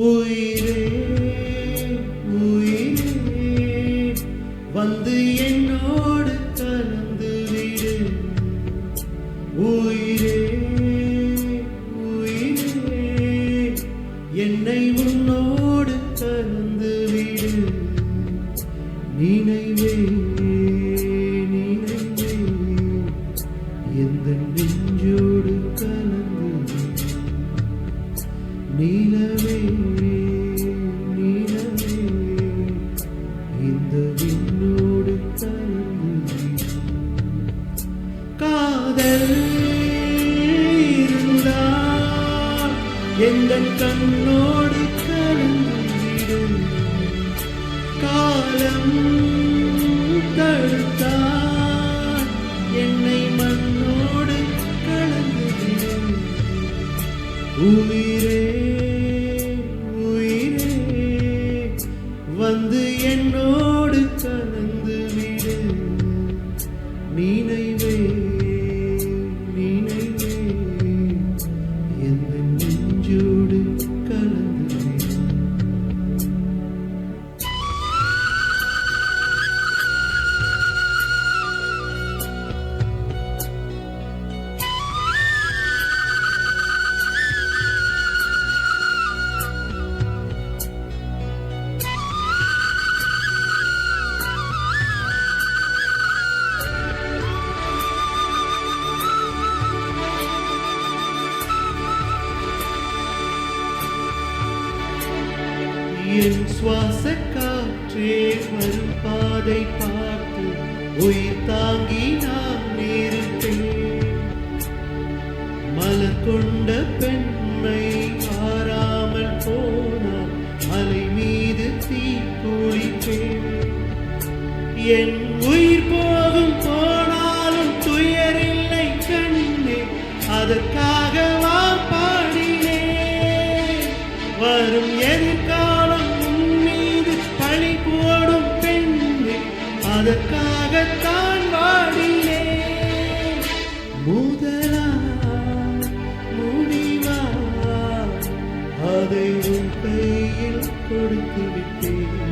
உயிரே உயிரே வந்து என்னோடு கலந்து விடு. உயிரே உயிரே என்னை உன்னோடு கலந்து விடு. நினைவே நினைவே எந்த நெஞ்சோடு கலந்து விடு. நிலவே நிலவே இந்த விண்ணோடு கலந்து விடு. காதல் இருந்தால் எந்தன் கண்ணோடு கலந்து விடு. காலம் தடுத்தால் என்னை மண்ணோடு கலந்து விடு. உயிரே உயிரே வந்து என்னோடு கலந்து விடு. நினைவே நினைவே எந்த நெஞ்சோடு கலந்து விடு. என் சுவாச காற்றே வரும் பாதை பார்த்து உயிர் தாங்கி நான் இருப்பேன். மலர் கொண்ட பெண்மை ஆறாமல் போனால் மலை மீது தீ குளிப்பேன். என் உயிர் போகும் போனாலும் துயரில்லை கண்ணே, அதற்காகவா பாடினேன். வரும் எதிர்காலம் பழி போடும் பெண்ணே, அதற்காகத்தான் வாடினேன். முதலா முடிவா அதை உன் கையில் கொடுத்து விட்டேன்.